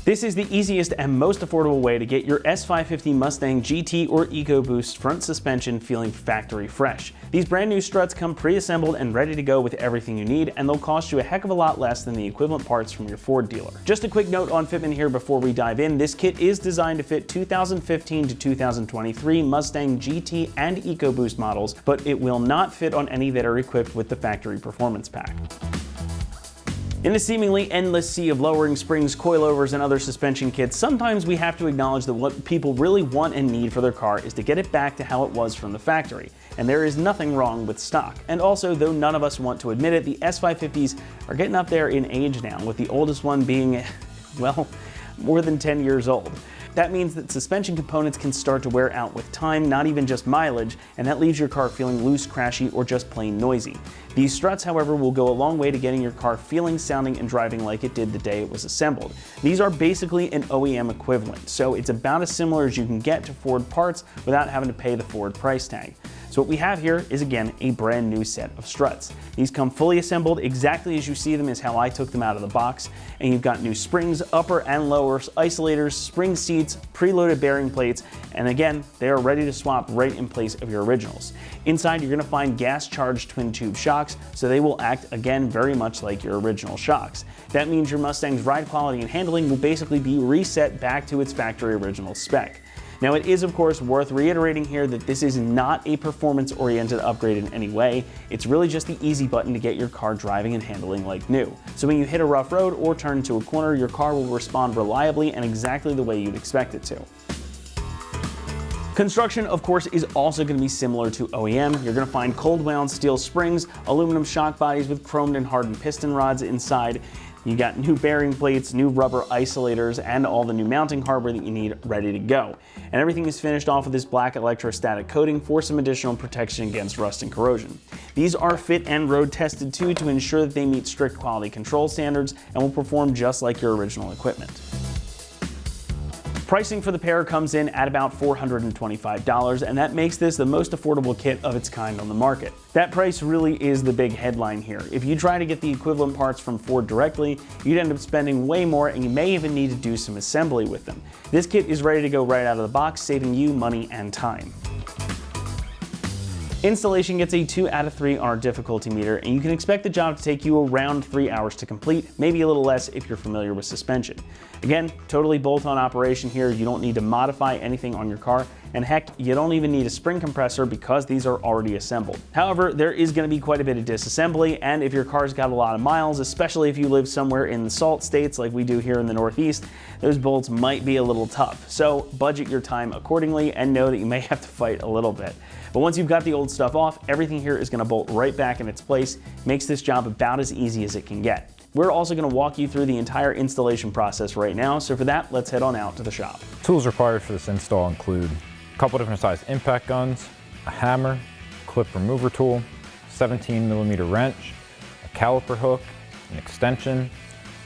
This is the easiest and most affordable way to get your S550 Mustang GT or EcoBoost front suspension feeling factory fresh. These brand new struts come pre-assembled and ready to go with everything you need, and they'll cost you a heck of a lot less than the equivalent parts from your Ford dealer. Just a quick note on fitment here before we dive in. This kit is designed to fit 2015 to 2023 Mustang GT and EcoBoost models, but it will not fit on any that are equipped with the factory performance pack. In the seemingly endless sea of lowering springs, coilovers, and other suspension kits, sometimes we have to acknowledge that what people really want and need for their car is to get it back to how it was from the factory. And there is nothing wrong with stock. And also, though none of us want to admit it, the S550s are getting up there in age now, with the oldest one being, well, more than 10 years old. That means that suspension components can start to wear out with time, not even just mileage, and that leaves your car feeling loose, crashy, or just plain noisy. These struts, however, will go a long way to getting your car feeling, sounding, and driving like it did the day it was assembled. These are basically an OEM equivalent, so it's about as similar as you can get to Ford parts without having to pay the Ford price tag. So what we have here is, again, a brand new set of struts. These come fully assembled, exactly as you see them is how I took them out of the box, and you've got new springs, upper and lower, isolators, spring seats, preloaded bearing plates, and again, they are ready to swap right in place of your originals. Inside, you're gonna find gas-charged twin-tube shocks, so they will act, again, very much like your original shocks. That means your Mustang's ride quality and handling will basically be reset back to its factory original spec. Now, it is of course worth reiterating here that this is not a performance-oriented upgrade in any way. It's really just the easy button to get your car driving and handling like new. So when you hit a rough road or turn into a corner, your car will respond reliably and exactly the way you'd expect it to. Construction, of course, is also going to be similar to OEM. You're going to find cold wound steel springs, aluminum shock bodies with chromed and hardened piston rods inside. You got new bearing plates, new rubber isolators, and all the new mounting hardware that you need ready to go. And everything is finished off with this black electrostatic coating for some additional protection against rust and corrosion. These are fit and road tested too to ensure that they meet strict quality control standards and will perform just like your original equipment. Pricing for the pair comes in at about $425, and that makes this the most affordable kit of its kind on the market. That price really is the big headline here. If you try to get the equivalent parts from Ford directly, you'd end up spending way more, and you may even need to do some assembly with them. This kit is ready to go right out of the box, saving you money and time. Installation gets a 2 out of 3 on our difficulty meter, and you can expect the job to take you around 3 hours to complete, maybe a little less if you're familiar with suspension. Again, totally bolt-on operation here. You don't need to modify anything on your car, and heck, you don't even need a spring compressor because these are already assembled. However, there is going to be quite a bit of disassembly, and if your car's got a lot of miles, especially if you live somewhere in the salt states like we do here in the Northeast, those bolts might be a little tough. So budget your time accordingly and know that you may have to fight a little bit. But once you've got the old stuff off, everything here is going to bolt right back in its place, makes this job about as easy as it can get. We're also going to walk you through the entire installation process right now, so for that, let's head on out to the shop. Tools required for this install include a couple different size impact guns, a hammer, clip remover tool, 17mm wrench, a caliper hook, an extension,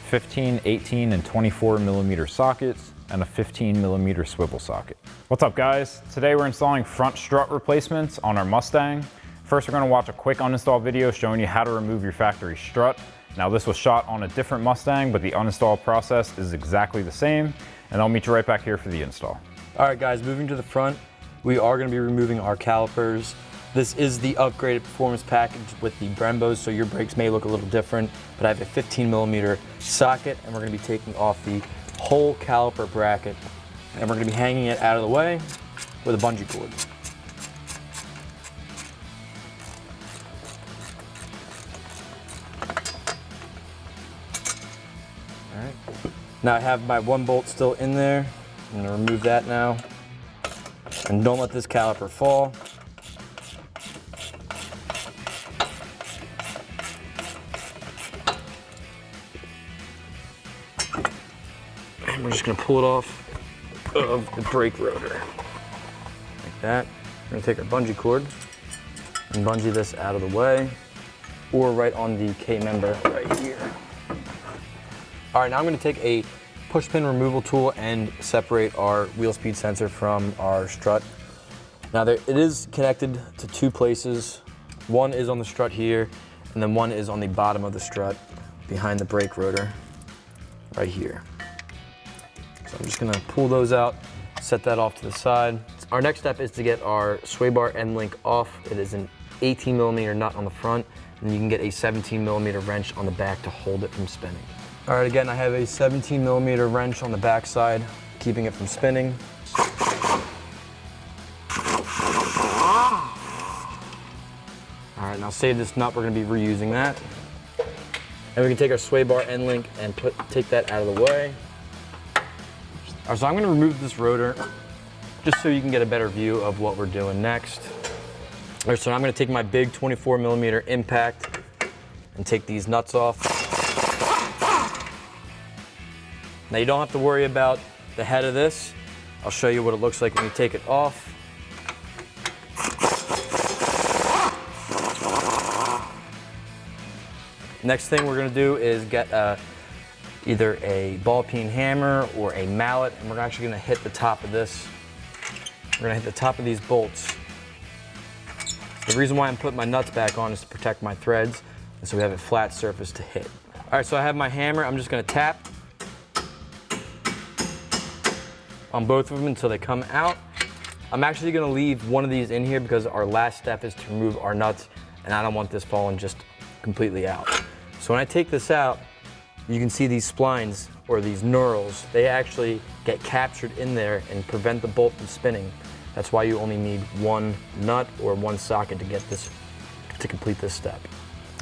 15, 18, and 24mm sockets, and a 15mm swivel socket. What's up guys? Today we're installing front strut replacements on our Mustang. First we're going to watch a quick uninstall video showing you how to remove your factory strut. Now this was shot on a different Mustang, but the uninstall process is exactly the same, and I'll meet you right back here for the install. Alright guys, moving to the front, we are going to be removing our calipers. This is the upgraded performance package with the Brembos, so your brakes may look a little different, but I have a 15mm socket, and we're going to be taking off the whole caliper bracket, and we're going to be hanging it out of the way with a bungee cord. All right. Now I have my one bolt still in there. I'm going to remove that now, and don't let this caliper fall. And we're just going to pull it off of the brake rotor, like that. We're going to take our bungee cord and bungee this out of the way, or right on the K-member right here. All right, now I'm going to take a push pin removal tool and separate our wheel speed sensor from our strut. Now it is connected to two places. One is on the strut here, and then one is on the bottom of the strut behind the brake rotor right here. I'm just gonna pull those out, set that off to the side. Our next step is to get our sway bar end link off. It is an 18mm nut on the front, and you can get a 17mm wrench on the back to hold it from spinning. All right, again, I have a 17mm wrench on the back side, keeping it from spinning. All right, now save this nut, we're gonna be reusing that. And we can take our sway bar end link and take that out of the way. All right, so I'm gonna remove this rotor just so you can get a better view of what we're doing next. All right, so I'm gonna take my big 24mm impact and take these nuts off. Now you don't have to worry about the head of this. I'll show you what it looks like when you take it off. Next thing we're gonna do is get either a ball peen hammer or a mallet, and we're actually gonna hit the top of this. We're gonna hit the top of these bolts. The reason why I'm putting my nuts back on is to protect my threads, and so we have a flat surface to hit. All right, so I have my hammer. I'm just gonna tap on both of them until they come out. I'm actually gonna leave one of these in here because our last step is to remove our nuts, and I don't want this falling just completely out. So when I take this out, you can see these splines, or these knurls, they actually get captured in there and prevent the bolt from spinning. That's why you only need one nut or one socket to get this, to complete this step.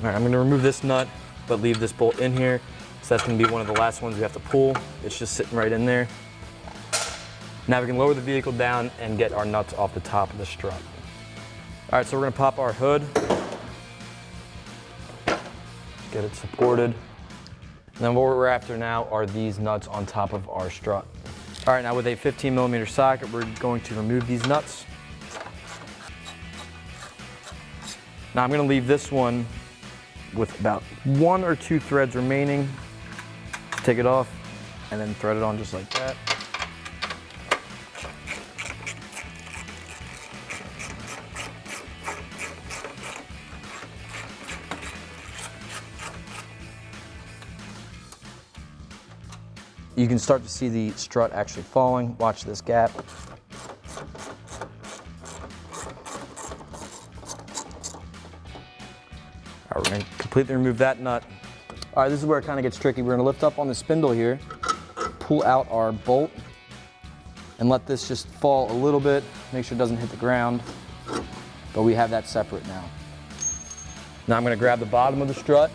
All right, I'm gonna remove this nut, but leave this bolt in here. So that's gonna be one of the last ones we have to pull. It's just sitting right in there. Now we can lower the vehicle down and get our nuts off the top of the strut. All right, so we're gonna pop our hood. Get it supported. And then what we're after now are these nuts on top of our strut. All right, now with a 15mm socket, we're going to remove these nuts. Now I'm gonna leave this one with about 1 or 2 threads remaining. Take it off and then thread it on just like that. You can start to see the strut actually falling. Watch this gap. All right, we're gonna completely remove that nut. All right, this is where it kind of gets tricky. We're gonna lift up on the spindle here, pull out our bolt, and let this just fall a little bit, make sure it doesn't hit the ground, but we have that separate now. Now I'm gonna grab the bottom of the strut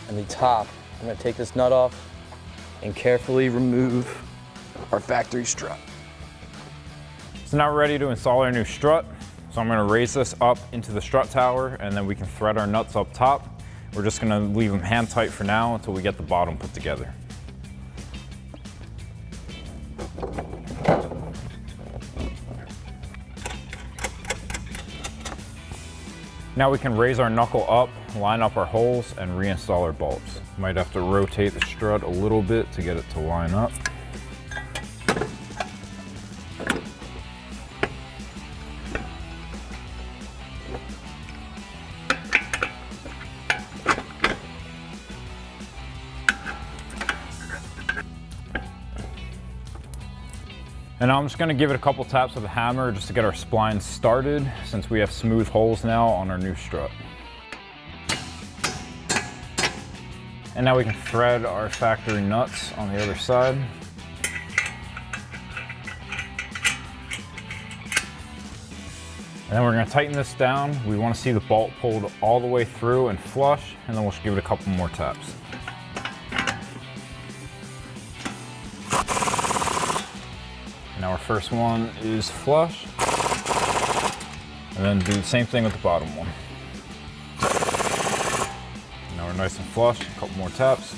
and the top. I'm gonna take this nut off and carefully remove our factory strut. So now we're ready to install our new strut. So I'm gonna raise this up into the strut tower, and then we can thread our nuts up top. We're just gonna leave them hand tight for now until we get the bottom put together. Now we can raise our knuckle up, line up our holes, and reinstall our bolts. Might have to rotate the strut a little bit to get it to line up. And now I'm just gonna give it a couple taps with a hammer just to get our splines started, since we have smooth holes now on our new strut. And now we can thread our factory nuts on the other side. And then we're gonna tighten this down. We wanna see the bolt pulled all the way through and flush, and then we'll just give it a couple more taps. Now our first one is flush, and then do the same thing with the bottom one. Now we're nice and flush, a couple more taps.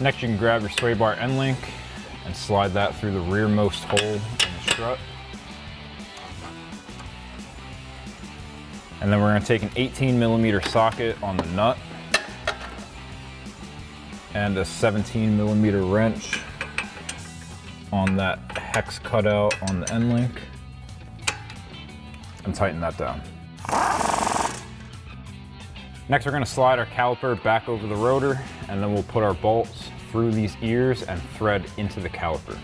Next you can grab your sway bar end link and slide that through the rearmost hole in the strut. And then we're gonna take an 18mm socket on the nut and a 17mm wrench on that hex cutout on the end link, and tighten that down. Next, we're gonna slide our caliper back over the rotor, and then we'll put our bolts through these ears and thread into the caliper.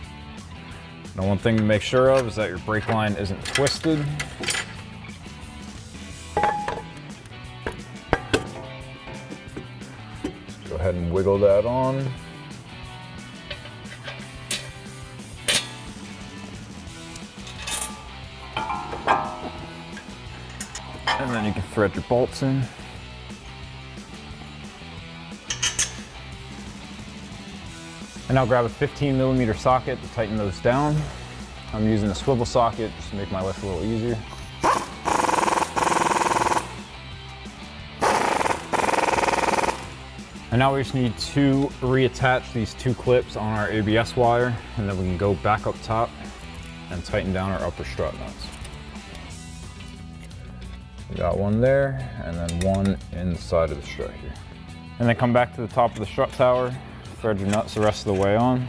Now, one thing to make sure of is that your brake line isn't twisted. Go ahead and wiggle that on. And then you can thread your bolts in. And now grab a 15mm socket to tighten those down. I'm using a swivel socket just to make my life a little easier. And now we just need to reattach these two clips on our ABS wire, and then we can go back up top and tighten down our upper strut nuts. We got one there, and then one inside of the strut here. And then come back to the top of the strut tower, thread your nuts the rest of the way on.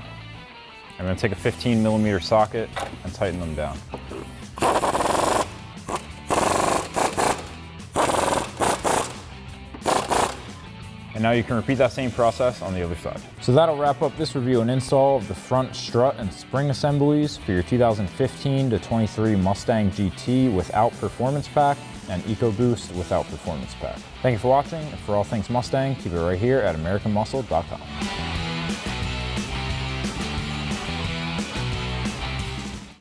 I'm gonna take a 15mm socket and tighten them down. And now you can repeat that same process on the other side. So that'll wrap up this review and install of the front strut and spring assemblies for your 2015 to 23 Mustang GT without Performance Pack and EcoBoost without Performance Pack. Thank you for watching, and for all things Mustang, keep it right here at AmericanMuscle.com.